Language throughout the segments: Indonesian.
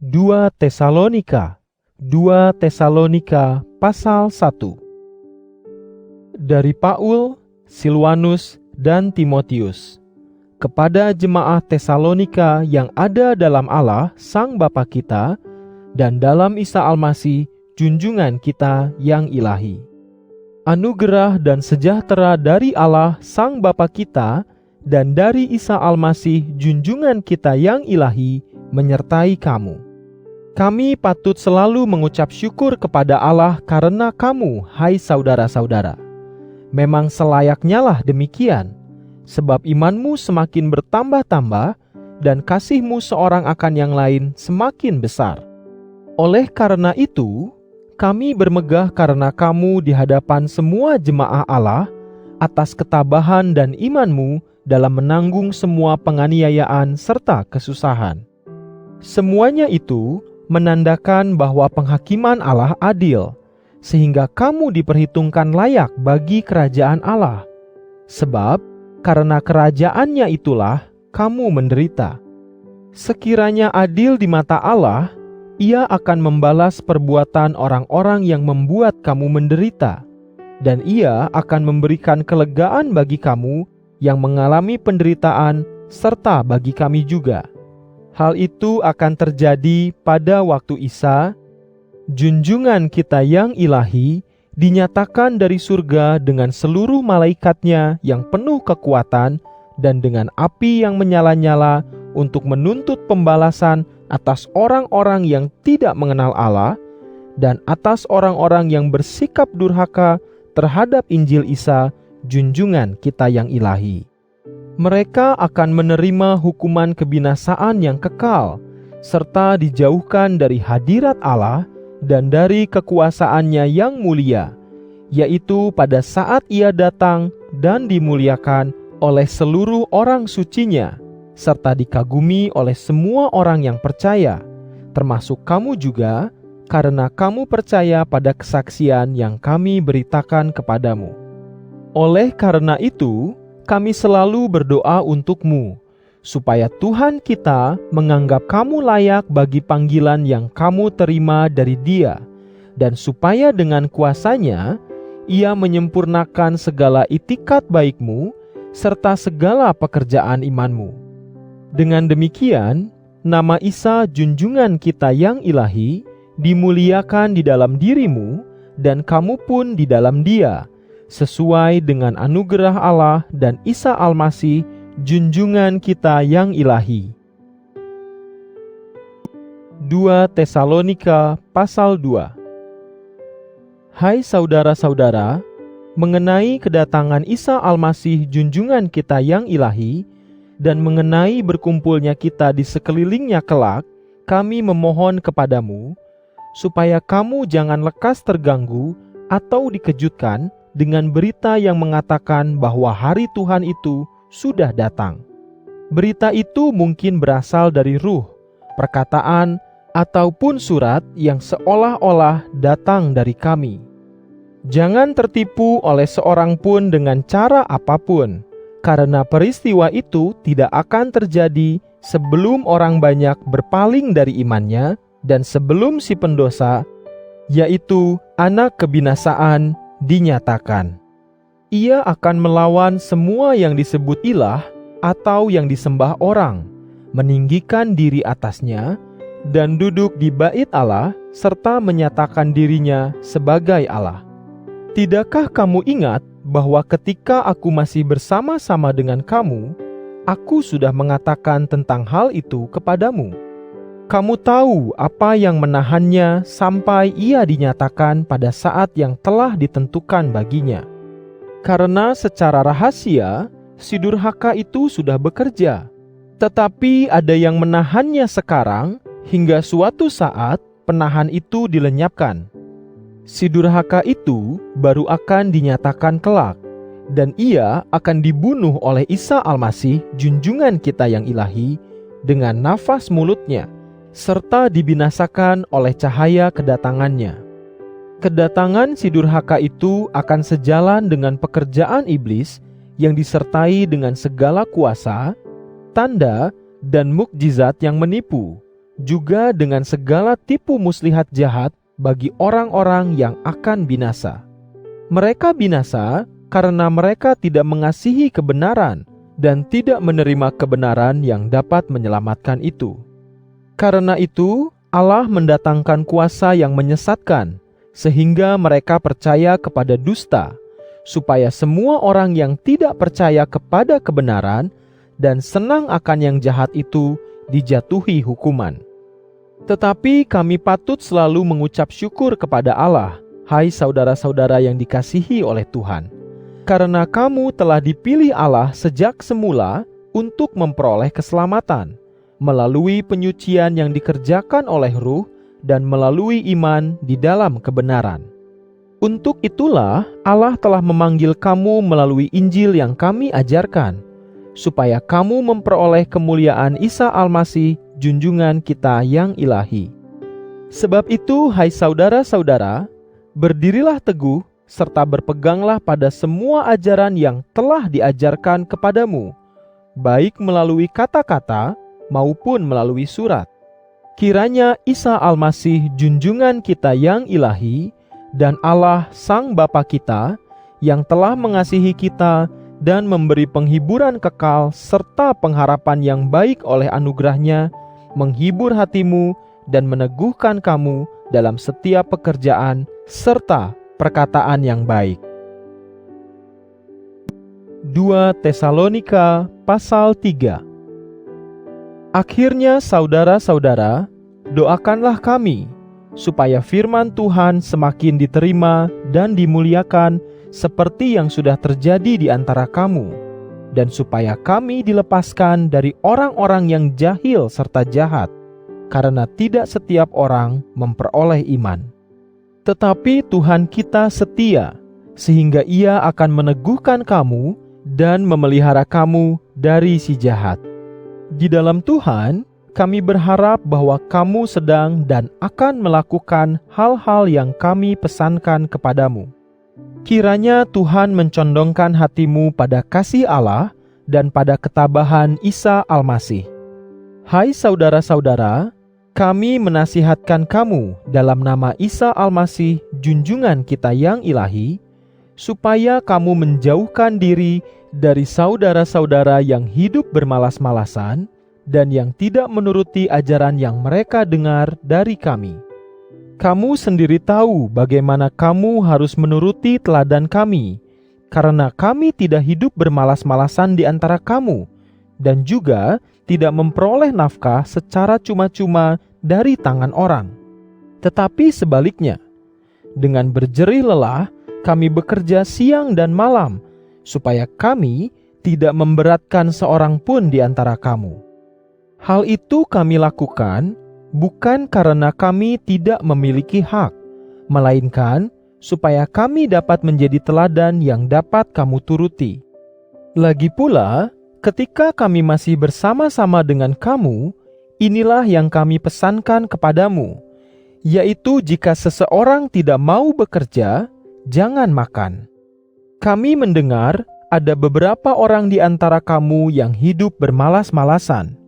2 Tesalonika pasal 1. Dari Paul, Silwanus, dan Timotius, kepada jemaah Tesalonika yang ada dalam Allah Sang Bapa kita dan dalam Isa Almasih junjungan kita yang ilahi. Anugerah dan sejahtera dari Allah Sang Bapa kita dan dari Isa Almasih junjungan kita yang ilahi menyertai kamu. Kami patut selalu mengucap syukur kepada Allah karena kamu, hai saudara-saudara. Memang selayaknya lah demikian, sebab imanmu semakin bertambah-tambah dan kasihmu seorang akan yang lain semakin besar. Oleh karena itu, kami bermegah karena kamu di hadapan semua jemaah Allah atas ketabahan dan imanmu dalam menanggung semua penganiayaan serta kesusahan. Semuanya itu menandakan bahwa penghakiman Allah adil, sehingga kamu diperhitungkan layak bagi kerajaan Allah. Sebab karena kerajaannya itulah kamu menderita. Sekiranya adil di mata Allah, Ia akan membalas perbuatan orang-orang yang membuat kamu menderita, dan Ia akan memberikan kelegaan bagi kamu yang mengalami penderitaan serta bagi kami juga. Hal itu akan terjadi pada waktu Isa, junjungan kita yang ilahi, dinyatakan dari surga dengan seluruh malaikatnya yang penuh kekuatan dan dengan api yang menyala-nyala untuk menuntut pembalasan atas orang-orang yang tidak mengenal Allah dan atas orang-orang yang bersikap durhaka terhadap Injil Isa, junjungan kita yang ilahi. Mereka akan menerima hukuman kebinasaan yang kekal, serta dijauhkan dari hadirat Allah dan dari kekuasaannya yang mulia, yaitu pada saat Ia datang dan dimuliakan oleh seluruh orang sucinya, serta dikagumi oleh semua orang yang percaya, termasuk kamu juga, karena kamu percaya pada kesaksian yang kami beritakan kepadamu. Oleh karena itu, kami selalu berdoa untukmu, supaya Tuhan kita menganggap kamu layak bagi panggilan yang kamu terima dari Dia, dan supaya dengan kuasa-Nya, Ia menyempurnakan segala itikat baikmu, serta segala pekerjaan imanmu. Dengan demikian, nama Isa junjungan kita yang ilahi, dimuliakan di dalam dirimu, dan kamu pun di dalam Dia, sesuai dengan anugerah Allah dan Isa Almasih, junjungan kita yang ilahi. 2 Tesalonika pasal 2. Hai saudara-saudara, mengenai kedatangan Isa Almasih junjungan kita yang ilahi, dan mengenai berkumpulnya kita di sekelilingnya kelak, kami memohon kepadamu, supaya kamu jangan lekas terganggu atau dikejutkan dengan berita yang mengatakan bahwa hari Tuhan itu sudah datang. Berita itu mungkin berasal dari ruh, perkataan, ataupun surat yang seolah-olah datang dari kami. Jangan tertipu oleh seorang pun dengan cara apapun, karena peristiwa itu tidak akan terjadi sebelum orang banyak berpaling dari imannya dan sebelum si pendosa, yaitu anak kebinasaan, dinyatakan. Ia akan melawan semua yang disebut ilah atau yang disembah orang, meninggikan diri atasnya, dan duduk di bait Allah, serta menyatakan dirinya sebagai Allah. Tidakkah kamu ingat bahwa ketika aku masih bersama-sama dengan kamu, aku sudah mengatakan tentang hal itu kepadamu? Kamu tahu apa yang menahannya sampai ia dinyatakan pada saat yang telah ditentukan baginya. Karena secara rahasia, si durhaka itu sudah bekerja. Tetapi ada yang menahannya sekarang, hingga suatu saat penahan itu dilenyapkan. Si durhaka itu baru akan dinyatakan kelak, dan ia akan dibunuh oleh Isa Almasih, junjungan kita yang ilahi, dengan nafas mulutnya, serta dibinasakan oleh cahaya kedatangannya. Kedatangan si durhaka itu akan sejalan dengan pekerjaan iblis yang disertai dengan segala kuasa, tanda, dan mukjizat yang menipu, juga dengan segala tipu muslihat jahat bagi orang-orang yang akan binasa. Mereka binasa karena mereka tidak mengasihi kebenaran dan tidak menerima kebenaran yang dapat menyelamatkan itu. Karena itu, Allah mendatangkan kuasa yang menyesatkan, sehingga mereka percaya kepada dusta, supaya semua orang yang tidak percaya kepada kebenaran dan senang akan yang jahat itu dijatuhi hukuman. Tetapi kami patut selalu mengucap syukur kepada Allah, hai saudara-saudara yang dikasihi oleh Tuhan, karena kamu telah dipilih Allah sejak semula untuk memperoleh keselamatan, melalui penyucian yang dikerjakan oleh Ruh dan melalui iman di dalam kebenaran. Untuk itulah Allah telah memanggil kamu melalui Injil yang kami ajarkan, supaya kamu memperoleh kemuliaan Isa Almasih, junjungan kita yang ilahi. Sebab itu, hai saudara-saudara, berdirilah teguh serta berpeganglah pada semua ajaran yang telah diajarkan kepadamu, baik melalui kata-kata maupun melalui surat. Kiranya Isa Almasih, junjungan kita yang ilahi, dan Allah Sang Bapa kita, yang telah mengasihi kita dan memberi penghiburan kekal serta pengharapan yang baik oleh anugerah-Nya, menghibur hatimu dan meneguhkan kamu dalam setiap pekerjaan serta perkataan yang baik. 2 Tesalonika pasal 3. Akhirnya saudara-saudara, doakanlah kami, supaya firman Tuhan semakin diterima dan dimuliakan seperti yang sudah terjadi di antara kamu, dan supaya kami dilepaskan dari orang-orang yang jahil serta jahat, karena tidak setiap orang memperoleh iman. Tetapi Tuhan kita setia, sehingga Ia akan meneguhkan kamu dan memelihara kamu dari si jahat. Di dalam Tuhan, kami berharap bahwa kamu sedang dan akan melakukan hal-hal yang kami pesankan kepadamu. Kiranya Tuhan mencondongkan hatimu pada kasih Allah dan pada ketabahan Isa Almasih. Hai saudara-saudara, kami menasihatkan kamu dalam nama Isa Almasih, junjungan kita yang ilahi, supaya kamu menjauhkan diri dari saudara-saudara yang hidup bermalas-malasan dan yang tidak menuruti ajaran yang mereka dengar dari kami. Kamu sendiri tahu bagaimana kamu harus menuruti teladan kami, karena kami tidak hidup bermalas-malasan di antara kamu, dan juga tidak memperoleh nafkah secara cuma-cuma dari tangan orang. Tetapi sebaliknya, dengan berjerih lelah, kami bekerja siang dan malam, supaya kami tidak memberatkan seorang pun di antara kamu. Hal itu kami lakukan bukan karena kami tidak memiliki hak, melainkan supaya kami dapat menjadi teladan yang dapat kamu turuti. Lagi pula, ketika kami masih bersama-sama dengan kamu, inilah yang kami pesankan kepadamu, yaitu jika seseorang tidak mau bekerja, jangan makan. Kami mendengar ada beberapa orang di antara kamu yang hidup bermalas-malasan.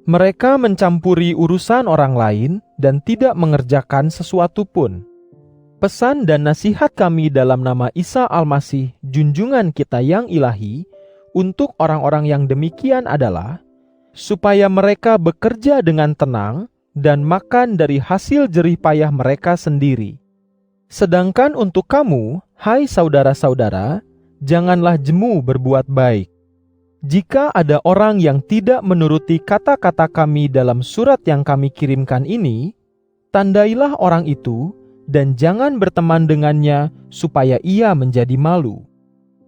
Mereka mencampuri urusan orang lain dan tidak mengerjakan sesuatu pun. Pesan dan nasihat kami dalam nama Isa Almasih, junjungan kita yang ilahi, untuk orang-orang yang demikian adalah, supaya mereka bekerja dengan tenang dan makan dari hasil jerih payah mereka sendiri. Sedangkan untuk kamu, hai saudara-saudara, janganlah jemu berbuat baik. Jika ada orang yang tidak menuruti kata-kata kami dalam surat yang kami kirimkan ini, tandailah orang itu dan jangan berteman dengannya supaya ia menjadi malu.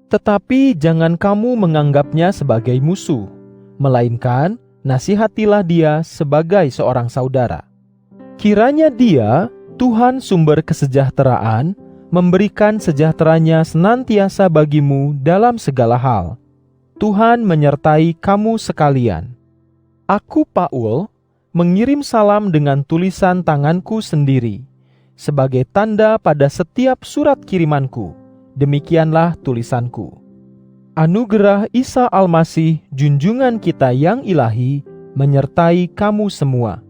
Tetapi jangan kamu menganggapnya sebagai musuh, melainkan nasihatilah dia sebagai seorang saudara. Kiranya dia, Tuhan sumber kesejahteraan, memberikan sejahteranya senantiasa bagimu dalam segala hal. Tuhan menyertai kamu sekalian. Aku, Paul, mengirim salam dengan tulisan tanganku sendiri, sebagai tanda pada setiap surat kirimanku. Demikianlah tulisanku. Anugerah Isa Almasih, junjungan kita yang ilahi, menyertai kamu semua.